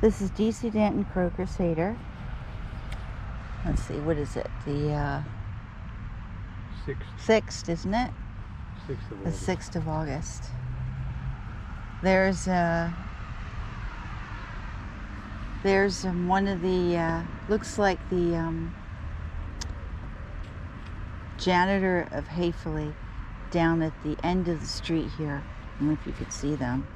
This is DC Danton Crow Crusader. Let's see, what is it? The 6th, isn't it? 6th of The August. 6th of August. There's one of the, looks like the janitor of Hayfley down at the end of the street here. I don't know if you could see them.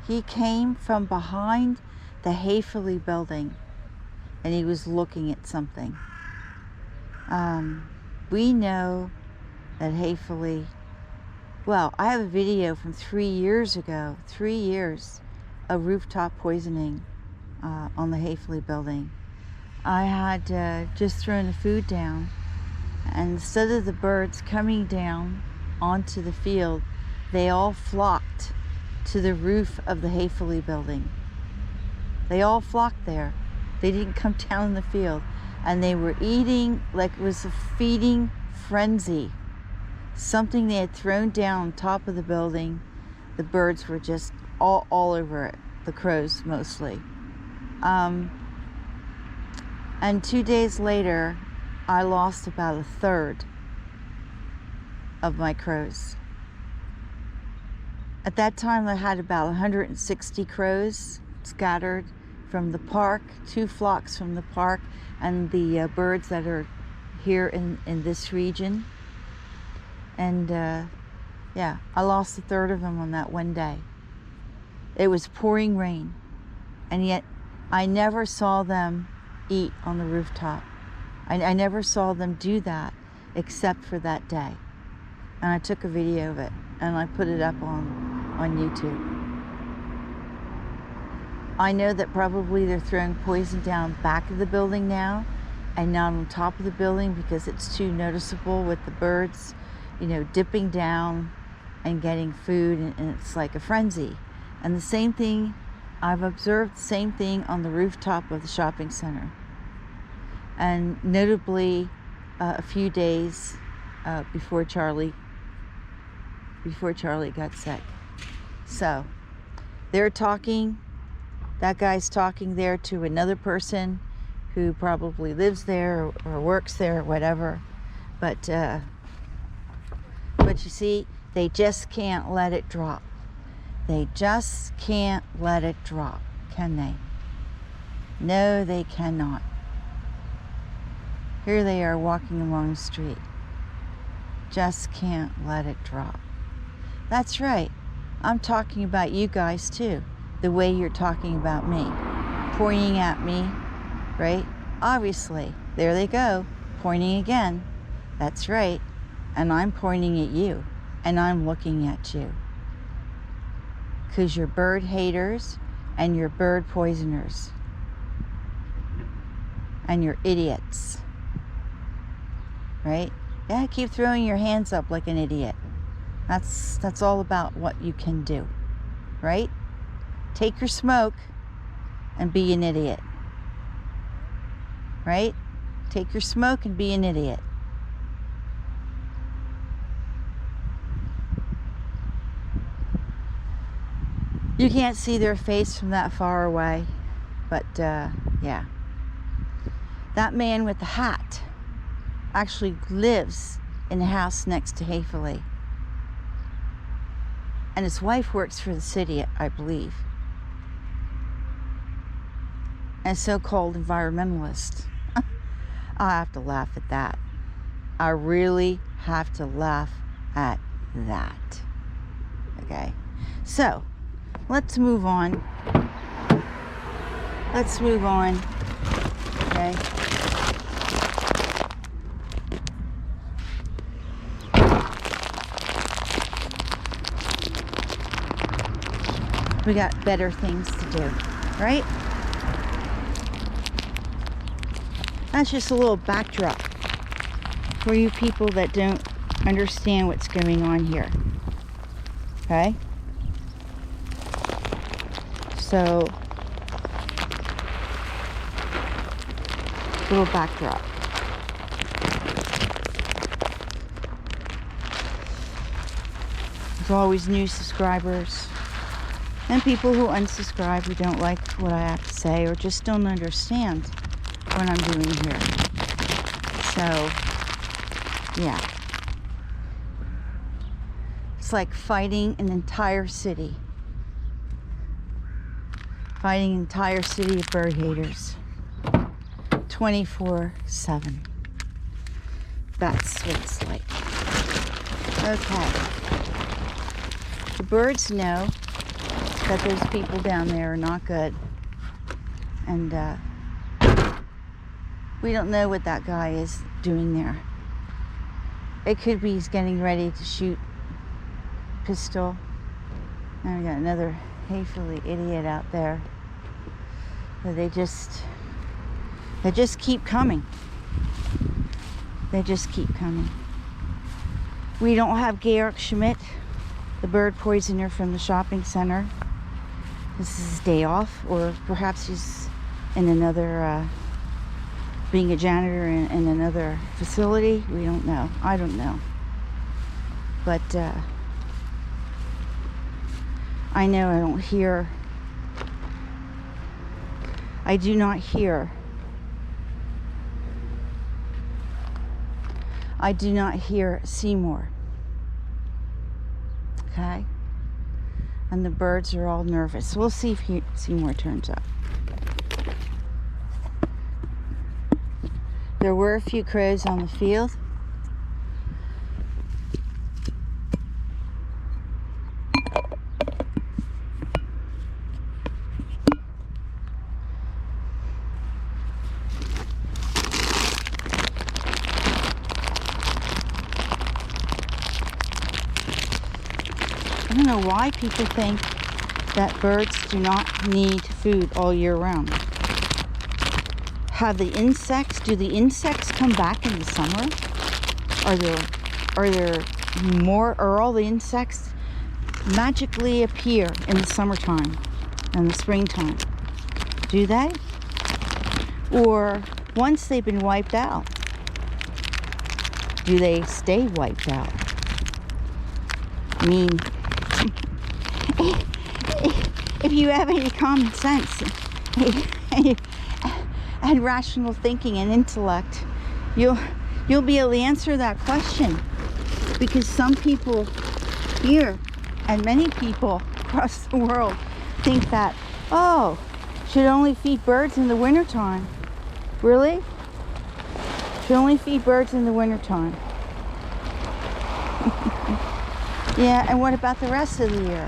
He came from behind the Hayfley building and he was looking at something. We know that Hayfley, well, I have a video from 3 years ago, 3 years of rooftop poisoning on the Hayfley building. I had just thrown the food down, and instead of the birds coming down onto the field, they all flocked to the roof of the Hayfley building. They all flocked there. They didn't come down in the field, and they were eating like it was a feeding frenzy. Something they had thrown down on top of the building. The birds were just all over it, the crows mostly. And 2 days later, I lost about 1/3 of my crows. At that time, I had about 160 crows scattered from the park, 2 flocks from the park, and the birds that are here in this region. And yeah, I lost 1/3 of them on that one day. It was pouring rain, and yet I never saw them eat on the rooftop. I never saw them do that except for that day. And I took a video of it and I put it up on YouTube. I know that probably they're throwing poison down back of the building now and not on top of the building because it's too noticeable with the birds, you know, dipping down and getting food, and it's like a frenzy. And the same thing, I've observed the same thing on the rooftop of the shopping center. And notably, a few days before Charlie got sick. So they're talking, that guy's talking there to another person who probably lives there or works there or whatever. But you see, they just can't let it drop. They just can't let it drop, can they? No, they cannot. Here they are walking along the street. Just can't let it drop. That's right. I'm talking about you guys too, the way you're talking about me, pointing at me, right? Obviously, there they go, pointing again. That's right. And I'm pointing at you, and I'm looking at you. Because you're bird haters, and you're bird poisoners, and you're idiots, right? Yeah, keep throwing your hands up like an idiot. That's all about what you can do, right? Take your smoke and be an idiot, right? Take your smoke and be an idiot. You can't see their face from that far away, but yeah. That man with the hat actually lives in the house next to Hayfley. And his wife works for the city, I believe. And so-called environmentalist. I have to laugh at that. I really have to laugh at that. Okay, so let's move on. Let's move on. Okay. We got better things to do, right? That's just a little backdrop for you people that don't understand what's going on here. Okay? So, little backdrop. There's always new subscribers. And people who unsubscribe, who don't like what I have to say, or just don't understand what I'm doing here. So, yeah. It's like fighting an entire city. Fighting an entire city of bird haters. 24/7. That's what it's like. Okay. The birds know that those people down there are not good. And we don't know what that guy is doing there. It could be he's getting ready to shoot pistol. And we got another hatefully idiot out there. But they just keep coming. They just keep coming. We don't have Georg Schmidt, the bird poisoner from the shopping center. This is his day off, or perhaps he's in another, being a janitor in another facility. We don't know. I don't know. But I know I don't hear, I do not hear Seymour. Okay? And the birds are all nervous. We'll see if Seymour turns up. There were a few crows on the field. I don't know why people think that birds do not need food all year round. Do the insects come back in the summer? Are all the insects magically appear in the summertime and the springtime? Do they? Or once they've been wiped out, do they stay wiped out? I mean, if you have any common sense and rational thinking and intellect, you'll be able to answer that question. Because some people here and many people across the world think that, oh, should only feed birds in the wintertime. Really? Should only feed birds in the wintertime. Yeah, and what about the rest of the year?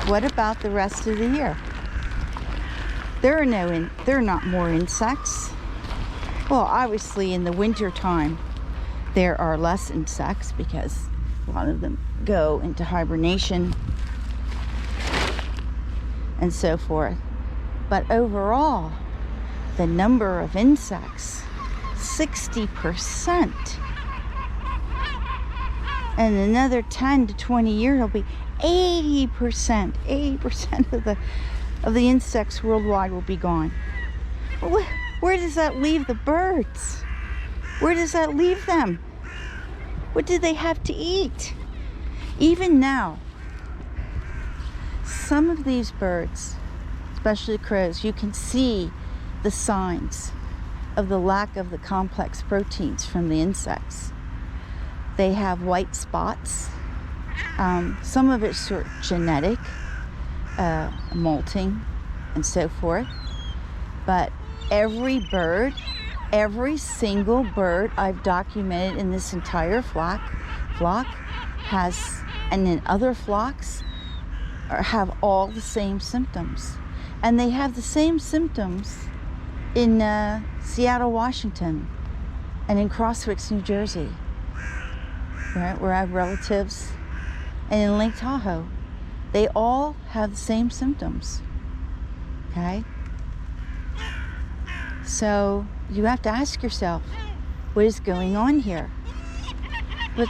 What about the rest of the year? There are not more insects. Well, obviously in the winter time there are less insects because a lot of them go into hibernation and so forth. But overall, the number of insects, 60%. And another 10 to 20 years, it'll be 80%. 80% of the insects worldwide will be gone. Where does that leave the birds? Where does that leave them? What do they have to eat? Even now, some of these birds, especially crows, you can see the signs of the lack of the complex proteins from the insects. They have white spots. Some of it's sort of genetic, molting and so forth. But every single bird I've documented in this entire flock has, and in other flocks, have all the same symptoms. And they have the same symptoms in Seattle, Washington, and in Crosswicks, New Jersey, right, where I have relatives, and in Lake Tahoe. They all have the same symptoms, okay? So you have to ask yourself, what is going on here? But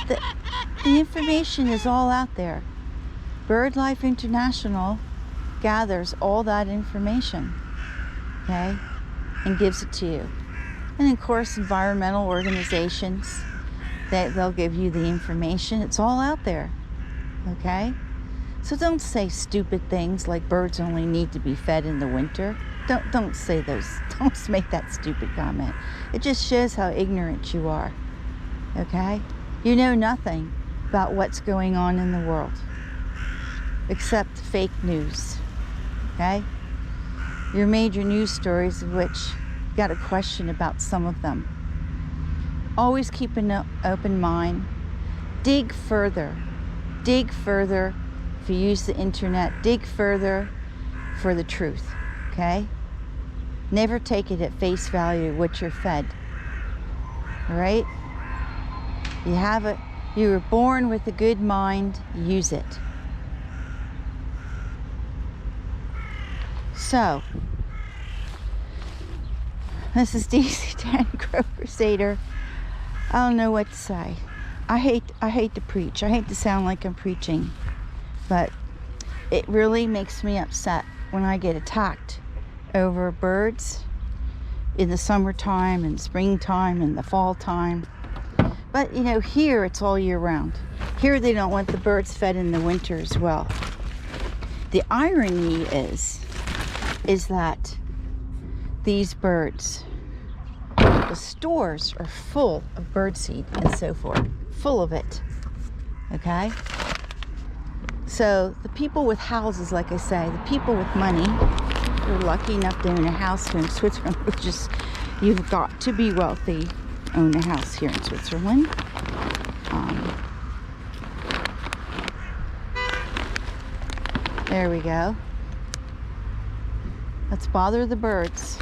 the information is all out there. BirdLife International gathers all that information, okay, and gives it to you. And of course, environmental organizations, they'll give you the information. It's all out there, okay? So don't say stupid things like birds only need to be fed in the winter. Don't say those. Don't make that stupid comment. It just shows how ignorant you are. Okay? You know nothing about what's going on in the world except fake news. Okay? Your major news stories, of which you got a question about some of them. Always keep an open mind. Dig further. Dig further. If you use the internet, dig further for the truth. Okay? Never take it at face value what you're fed. All right? You were born with a good mind. Use it. So, this is DC Danton, Crow Crusader. I don't know what to say. I hate to preach. I hate to sound like I'm preaching, but it really makes me upset when I get attacked over birds in the summertime and springtime and the fall time. But you know, here it's all year round. Here they don't want the birds fed in the winter as well. The irony is that these birds, the stores are full of birdseed and so forth, full of it. Okay? So the people with houses, like I say, the people with money, who are lucky enough to own a house here in Switzerland, which is, you've got to be wealthy, own a house here in Switzerland. There we go. Let's bother the birds.